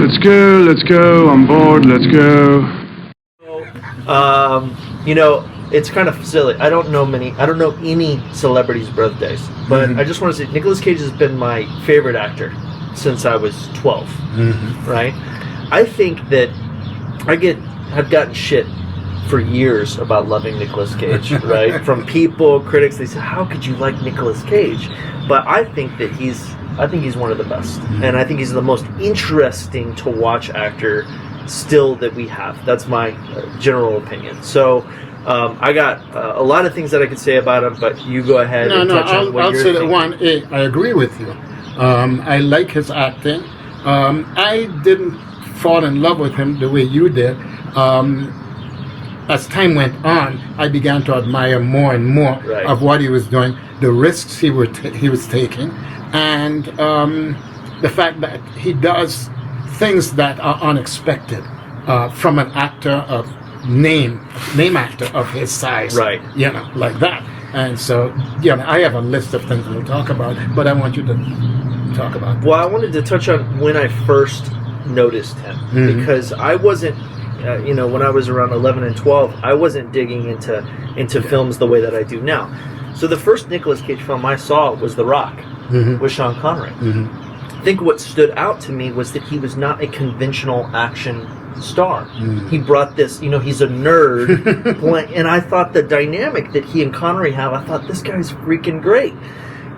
Let's go, I'm bored, let's go. It's kind of silly. I don't know any celebrities' birthdays, but I just want to say Nicolas Cage has been my favorite actor since I was 12, right? I think that I've gotten shit for years about loving Nicolas Cage, right? From people, critics, they say, how could you like Nicolas Cage? But I think that he's one of the best. And I think he's the most interesting to watch actor still that we have. That's my general opinion. So I got a lot of things that I could say about him, but you go ahead and touch on what you're thinking. I'll say that I agree with you. I like his acting. I didn't fall in love with him the way you did. As time went on, I began to admire more and more of what he was doing, the risks he was taking, and the fact that he does things that are unexpected from an actor of name actor of his size, right? Like that. And so, I have a list of things we'll talk about, but I want you to talk about that. Well, I wanted to touch on when I first noticed him, because I wasn't. When I was around 11 and 12, I wasn't digging into films the way that I do now. So the first Nicolas Cage film I saw was The Rock, with Sean Connery. I think what stood out to me was that he was not a conventional action star. He brought this, he's a nerd, and I thought the dynamic that he and Connery have, I thought, this guy's freaking great.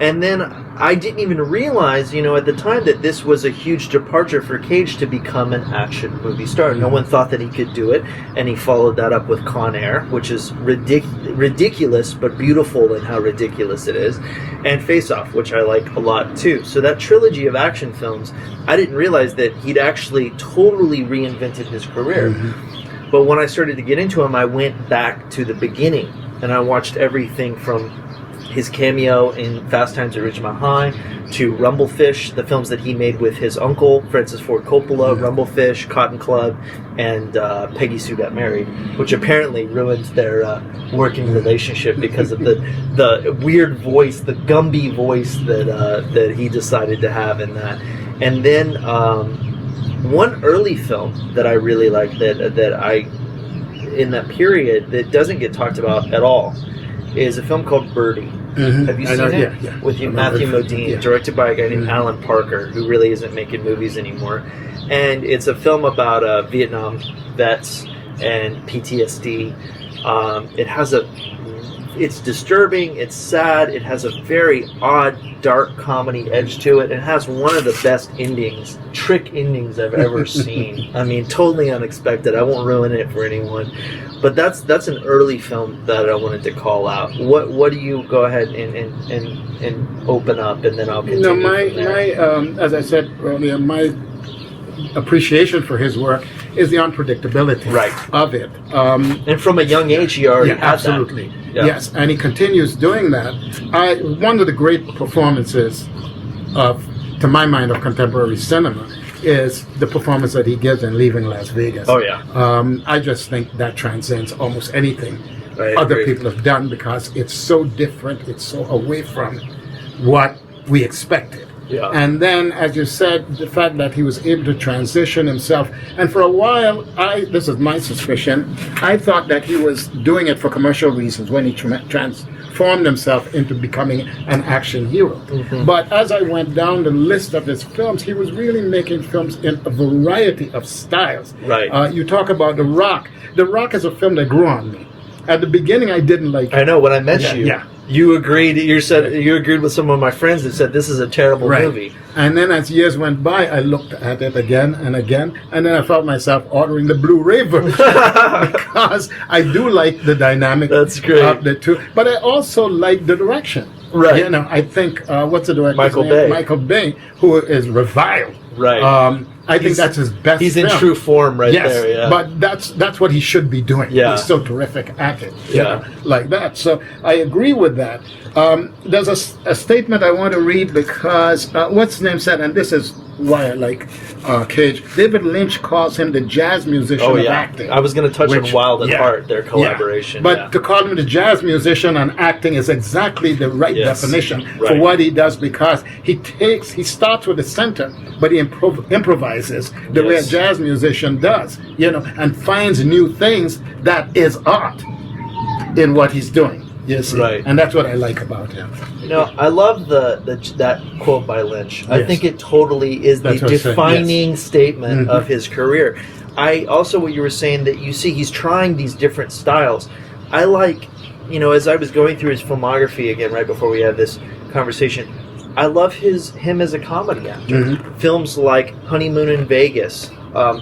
And then I didn't even realize, at the time, that this was a huge departure for Cage to become an action movie star. No one thought that he could do it, and he followed that up with Con Air, which is ridiculous, but beautiful in how ridiculous it is, and Face Off, which I like a lot too. So that trilogy of action films, I didn't realize that he'd actually totally reinvented his career. But when I started to get into him, I went back to the beginning, and I watched everything from his cameo in Fast Times at Ridgemont High to Rumblefish, the films that he made with his uncle, Francis Ford Coppola, Rumblefish, Cotton Club, and Peggy Sue Got Married, which apparently ruined their working relationship because of the weird voice, the Gumby voice that he decided to have in that. And then one early film that I really liked that I, in that period, that doesn't get talked about at all, is a film called Birdy. Have you seen it? Yeah. With Matthew Modine, directed by a guy named Alan Parker, who really isn't making movies anymore. And it's a film about Vietnam vets and PTSD. It's disturbing, it's sad, it has a very odd, dark comedy edge to it. It has one of the best trick endings I've ever seen. I mean, totally unexpected. I won't ruin it for anyone. But that's an early film that I wanted to call out. What do you go ahead and open up, and then I'll continue. My as I said earlier, my appreciation for his work is the unpredictability of it. And from a young age, he already had absolutely. that. Yeah. Yes, and he continues doing that. One of the great performances to my mind, of contemporary cinema is the performance that he gives in Leaving Las Vegas. Oh, yeah. I just think that transcends almost anything other people have done, because it's so different, it's so away from what we expected. Yeah. And then, as you said, the fact that he was able to transition himself. And for a while, this is my suspicion, I thought that he was doing it for commercial reasons when he transformed himself into becoming an action hero. But as I went down the list of his films, he was really making films in a variety of styles. Right. You talk about The Rock. The Rock is a film that grew on me. At the beginning, I didn't like it. I know, when I met you. You agreed. You agreed with some of my friends that said this is a terrible movie. And then, as years went by, I looked at it again and again, and then I felt myself ordering the Blu-ray version because I do like the dynamic of the two. But I also like the direction. Right. I think what's the director's Michael name? Bay. Michael Bay, who is reviled. Right. I think that's his best. He's film. in true form there. Yeah. But that's what he should be doing. Yeah. He's so terrific at it. Like that. So I agree with that. There's a statement I want to read because what's his name said, and this is why I like Cage. David Lynch calls him the jazz musician Oh of yeah, acting. I was going to touch on Wild at Heart, their collaboration. But to call him the jazz musician and acting is exactly the right definition for Right. what he does, because he starts with the center, but he improvises the way a jazz musician does, and finds new things that is art in what he's doing. You see? Right. And that's what I like about him. I love that quote by Lynch. I Yes. think it totally is That's the what I'm saying, defining statement of his career. I also, what you were saying, that you see he's trying these different styles. I like, as I was going through his filmography again right before we had this conversation, I love him as a comedy actor. Films like Honeymoon in Vegas,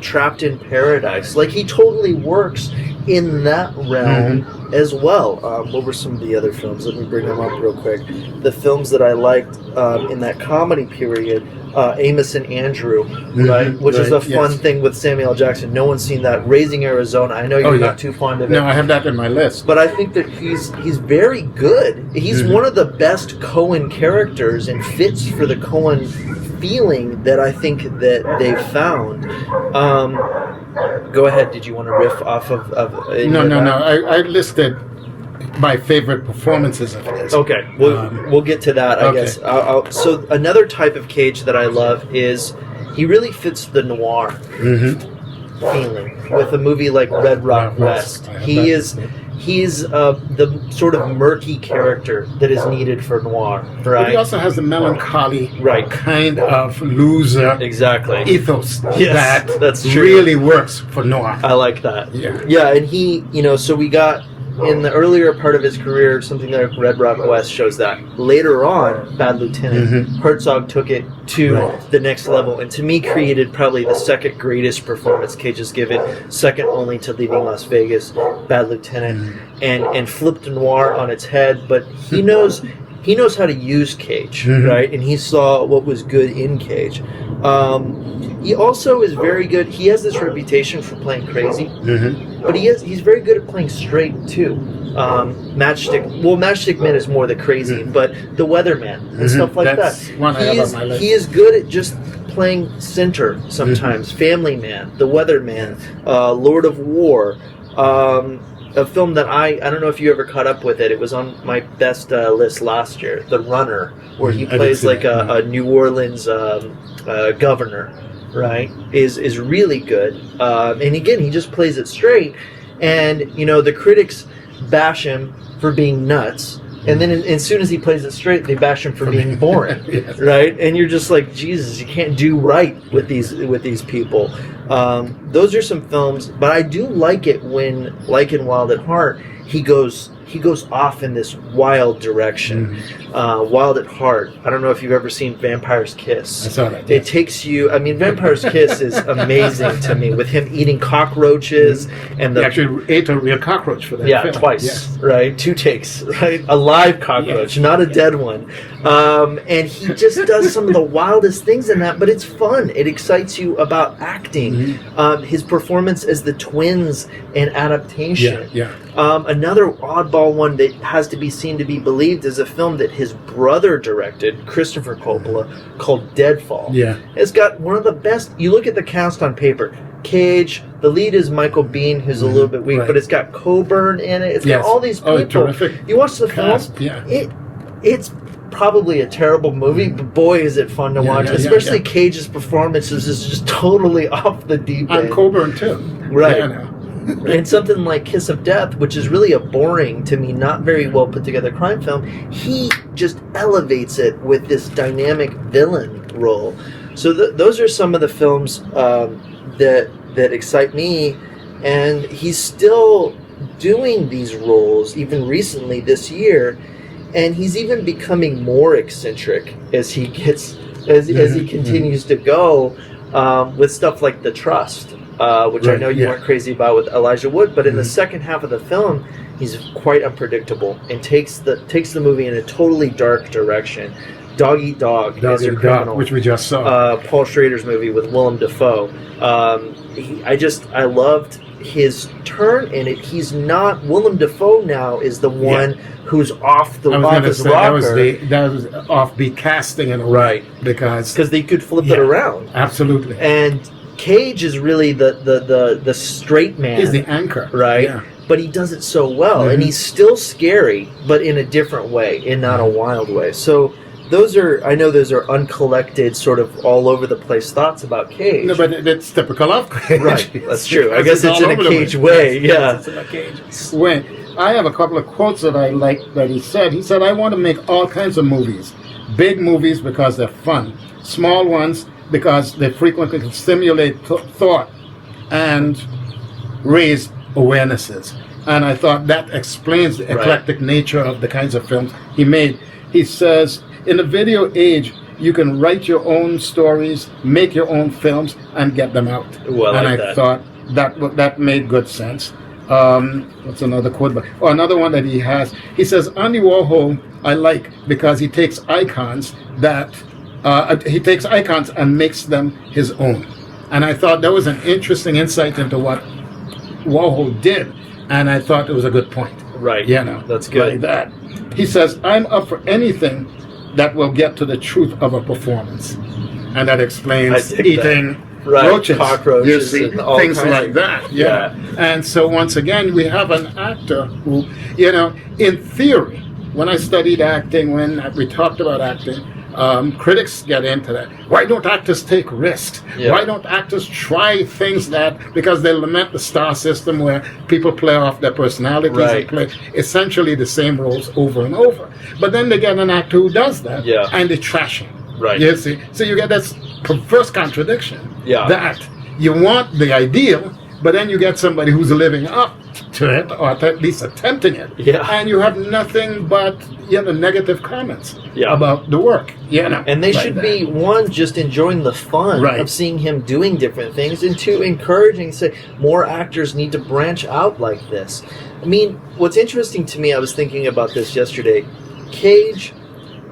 Trapped in Paradise. Like, he totally works in that realm as well. What were some of the other films? Let me bring them up real quick. The films that I liked in that comedy period, Amos and Andrew, right? Which is a fun thing with Samuel L. Jackson. No one's seen that. Raising Arizona. I know you're not too fond of it. No, I have that in my list. But I think that he's very good. He's one of the best Coen characters and fits for the Coen feeling that I think that they've found. Go ahead. Did you want to riff off of No. I listed my favorite performances of his. Okay, we'll get to that, I guess. So another type of Cage that I love is he really fits the noir feeling with a movie like Red Rock West. He's the sort of murky character that is needed for noir, right? But he also has the melancholy kind of loser ethos that's true. Really works for noir. I like that. Yeah, and he, so we got in the earlier part of his career, something like Red Rock West shows that. Later on, Bad Lieutenant, Herzog took it to the next level, and to me created probably the second greatest performance Cage has given, second only to Leaving Las Vegas, Bad Lieutenant, and flipped noir on its head. But he knows how to use Cage, right? And he saw what was good in Cage. He also is very good. He has this reputation for playing crazy, but he's very good at playing straight too. Matchstick Men is more the crazy, but The Weatherman and stuff like That's that. one I have on my list. He is good at just playing center sometimes. Family Man, The Weatherman, Lord of War. A film that I don't know if you ever caught up with it. It was on my best list last year, The Runner, where he plays like a New Orleans governor, right? Is really good. And again, he just plays it straight. And, the critics bash him for being nuts. And then as soon as he plays it straight, they bash him for being boring, right? And you're just like, Jesus, you can't do right with these people. Those are some films, but I do like it when, like in Wild at Heart, he goes off in this wild direction. Wild at Heart. I don't know if you've ever seen Vampire's Kiss. I saw that. It takes you. I mean, Vampire's Kiss is amazing to me, with him eating cockroaches and He actually ate a real cockroach for that film. Twice, right? 2 takes, right? A live cockroach, not a dead one. And he just does some of the wildest things in that, but it's fun. It excites you about acting. His performance as the twins in Adaptation. Another oddball one that has to be seen to be believed is a film that his brother directed, Christopher Coppola, called Deadfall. It's got one of the best. You look at the cast on paper. Cage, the lead is Michael Biehn, who's a little bit weak, but it's got Coburn in it. It's got all these people. Terrific. You watch the film, it's probably a terrible movie, but boy, is it fun to watch. Especially Cage's performances is just totally off the deep end. And Coburn, too. Right. And something like Kiss of Death, which is really a boring, to me, not very well put together crime film, he just elevates it with this dynamic villain role. So those are some of the films that excite me, and he's still doing these roles even recently this year, and he's even becoming more eccentric as he continues to go with stuff like The Trust. Which I know you weren't crazy about with Elijah Wood, but in the second half of the film, he's quite unpredictable and takes the movie in a totally dark direction. Dog Eat Dog is Your Criminal, which we just saw. Paul Schrader's movie with Willem Dafoe. I loved his turn in it. He's not Willem Dafoe now is the one who's off his rocker. That was offbeat casting in a way, right? Because they could flip it around. Absolutely. And Cage is really the straight man. He's the anchor, right? Yeah. But he does it so well, and he's still scary, but in a different way, in not a wild way. So those are uncollected, sort of all over the place thoughts about Cage. No, but it's typical of Cage. Right, that's true. I guess it's in a Cage way, yeah. It's in a Cage way. I have a couple of quotes that I like that he said. He said, I want to make all kinds of movies. Big movies because they're fun. Small ones because they frequently can stimulate thought and raise awarenesses. And I thought that explains the eclectic nature of the kinds of films he made. He says, in the video age, you can write your own stories, make your own films, and get them out. Well, and like I thought that made good sense. What's another quote? Another one that he has. He says, Andy Warhol I like because he takes icons and makes them his own. And I thought that was an interesting insight into what Warhol did. And I thought it was a good point. Right. That's good. Like that. He says, I'm up for anything that will get to the truth of a performance. And that explains eating roaches, cockroaches, you see, things like that. Yeah. And so once again, we have an actor who, in theory, when I studied acting, when we talked about acting, critics get into that. Why don't actors take risks? Yeah. Why don't actors try things because they lament the star system where people play off their personalities and play essentially the same roles over and over. But then they get an actor who does that and they trash him. Right. You see? So you get this perverse contradiction that you want the ideal, but then you get somebody who's living up to it, or at least attempting it, and you have nothing but negative comments about the work. And they should be, one, just enjoying the fun of seeing him doing different things, and two, encouraging, say, more actors need to branch out like this. I mean, what's interesting to me, I was thinking about this yesterday, Cage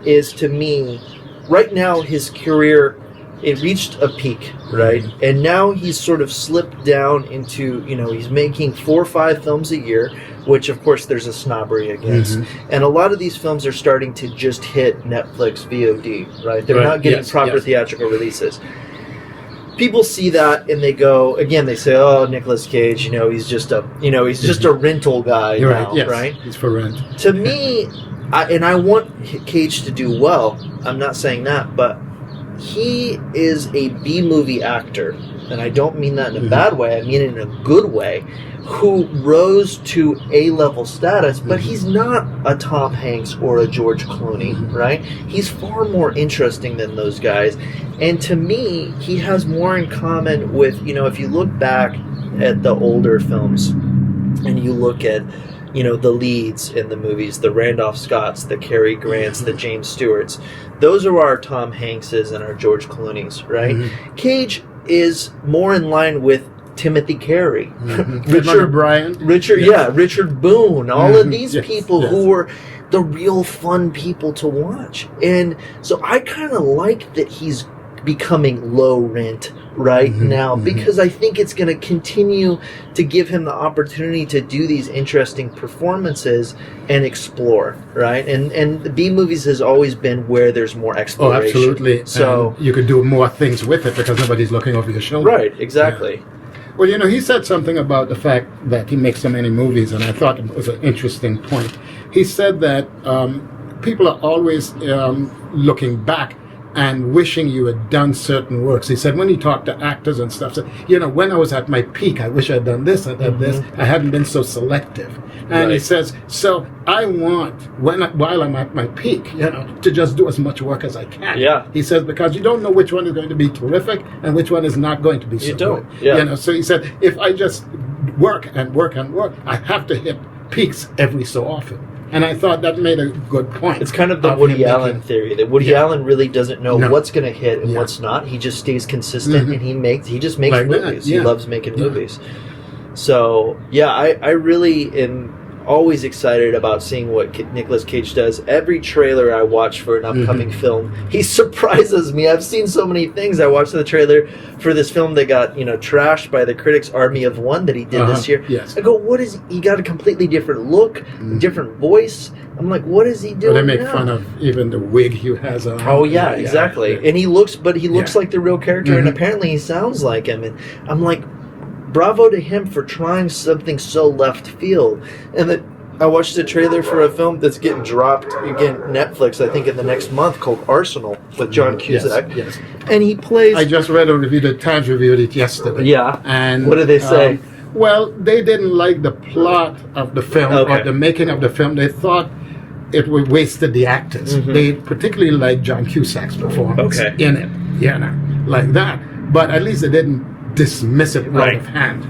is, to me, right now his career, it reached a peak, right? And now he's sort of slipped down into, he's making 4 or 5 films a year, which of course there's a snobbery against. And a lot of these films are starting to just hit Netflix VOD, right? They're not getting proper theatrical releases. People see that and they go, again, they say, oh, Nicolas Cage, he's just a rental guy now, right? He's for rent. To me, I want Cage to do well. I'm not saying that, but he is a B-movie actor, and I don't mean that in a bad way, I mean it in a good way, who rose to A-level status, but he's not a Tom Hanks or a George Clooney, right? He's far more interesting than those guys, and to me, he has more in common with, if you look back at the older films, and you look at the leads in the movies, the Randolph Scotts, the Cary Grants, the James Stewarts. Those are our Tom Hankses and our George Clooney's, right? Cage is more in line with Timothy Carey, Richard Boone, all of these people who were the real fun people to watch. And so I kind of like that he's becoming low rent now because I think it's going to continue to give him the opportunity to do these interesting performances and explore, right? And the B movies has always been where there's more exploration. Oh, absolutely. So you could do more things with it because nobody's looking over your shoulder. Right, exactly. Yeah. Well, he said something about the fact that he makes so many movies, and I thought it was an interesting point. He said that people are always looking back and wishing you had done certain works. He said when he talked to actors and stuff, said, when I was at my peak, I wish I'd done this, I'd done this. I hadn't been so selective. And he says, so I want, while I'm at my peak, to just do as much work as I can. Yeah. He says, because you don't know which one is going to be terrific and which one is not going to be so good. Yeah. So he said, if I just work and work and work, I have to hit peaks every so often. And I thought that made a good point. It's kind of the Woody Allen theory, that Woody Allen really doesn't know what's going to hit and what's not. He just stays consistent and he just makes movies. He loves making movies. So, I really am always excited about seeing what Nicolas Cage does. Every trailer I watch for an upcoming film, he surprises me. I've seen so many things. I watched the trailer for this film that got, trashed by the critics, Army of One, that he did this year. Yes. I go, what is he got a completely different look, different voice. I'm like, what is he doing? They make now? fun of even the wig he has on. Oh yeah, exactly. Yeah. And he looks like the real character, and apparently he sounds like him. And I'm like, bravo to him for trying something so left field. And that I watched a trailer for a film that's getting dropped again, Netflix, I think in the next month, called Arsenal with John Cusack. Yes. And he plays. I just read a review. The Times reviewed it yesterday. Yeah. And what did they say? Well, they didn't like the plot of the film or the making of the film. They thought it would wasted the actors. They particularly liked John Cusack's performance in it, like that. But at least they didn't dismiss it out of hand,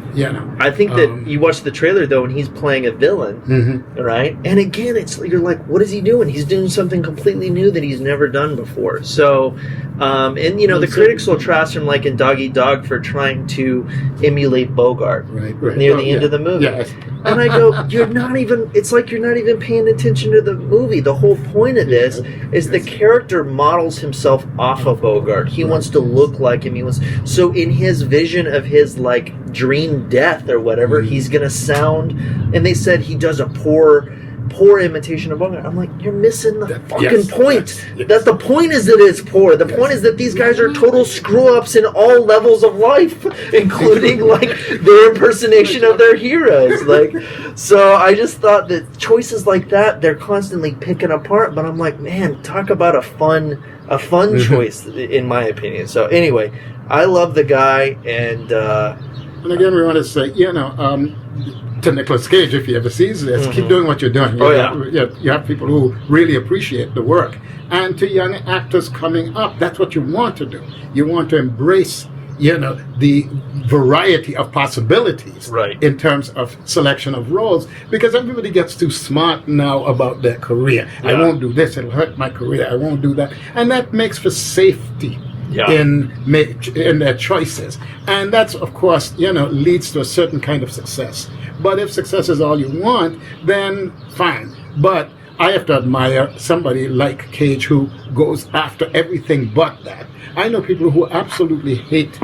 I think that you watch the trailer though, and he's playing a villain, right? And again, you're like, what is he doing? He's doing something completely new that he's never done before. So, the critics will trash him like in Dog Eat Dog for trying to emulate Bogart near the end of the movie. Yes. And I go, it's like you're not even paying attention to the movie. The whole point of this is the character models himself off of Bogart. He wants to look like him. So in his vision of his like dream death or whatever, he's gonna sound, and they said he does a poor imitation of Bogart. I'm like, you're missing the fucking point. That the point is that it's poor. The point is that these guys are total screw-ups in all levels of life, including like their impersonation of their heroes. So I just thought that choices like that, they're constantly picking apart. But I'm like, man, talk about a fun choice, in my opinion. So anyway, I love the guy, and again, we want to say, to Nicolas Cage, if he ever sees this, keep doing what you're doing. You have people who really appreciate the work. And to young actors coming up, that's what you want to do. You want to embrace, the variety of possibilities in terms of selection of roles, because everybody gets too smart now about their career. I won't do this, it'll hurt my career, I won't do that. And that makes for safety. In their choices, and that's of course leads to a certain kind of success. But if success is all you want, then fine. But I have to admire somebody like Cage who goes after everything but that. I know people who absolutely hate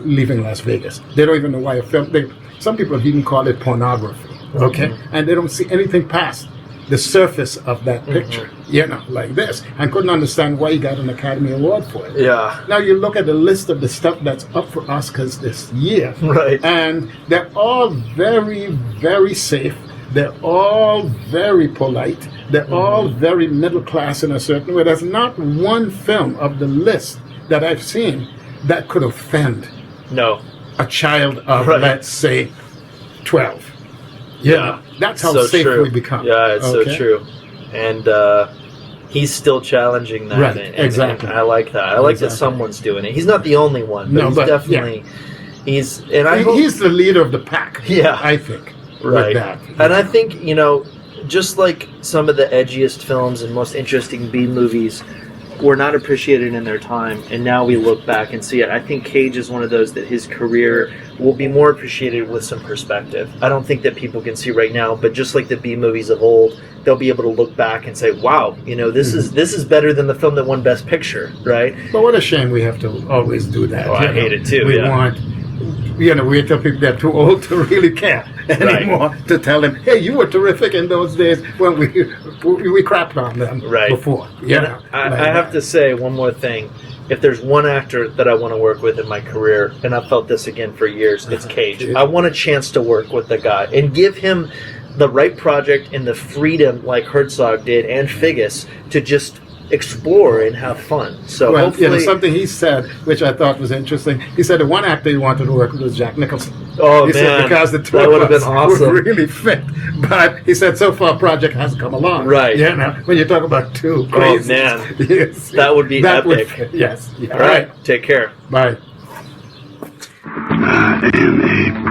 leaving Las Vegas. They don't even know why a film. Some people have even called it pornography. Okay, and they don't see anything past the surface of that picture, like this, and couldn't understand why he got an Academy Award for it. Now you look at the list of the stuff that's up for Oscars this year, and they're all very, very safe. They're all very polite. They're all very middle class in a certain way. There's not one film of the list that I've seen that could offend a child of, let's say, 12. That's how so safe true. we become. Yeah, it's so true. And he's still challenging that. Exactly. And I like that. I like that someone's doing it. He's not the only one, but he's definitely... He's the leader of the pack, I think. With that. And I think, just like some of the edgiest films and most interesting B movies were not appreciated in their time, and now we look back and see it. I think Cage is one of those that his career will be more appreciated with some perspective. I don't think that people can see right now, but just like the B movies of old, they'll be able to look back and say, wow, this is better than the film that won Best Picture, right? But what a shame we have to always do that. I hate it too. We want, we tell people they're too old to really care anymore, to tell them, hey, you were terrific in those days when we crapped on them before. I have to say one more thing. If there's one actor that I want to work with in my career, and I've felt this again for years, it's Cage. I want a chance to work with the guy and give him the right project and the freedom like Herzog did and Figgis to just explore and have fun. So hopefully, something he said, which I thought was interesting. He said the one actor he wanted to work with was Jack Nicholson. Oh, he said because the two that would of have us been awesome. would really fit. But he said so far project hasn't come along. Right. When you talk about two crazy. Oh man, that would be epic. Yes. All right. Take care. Bye. I am a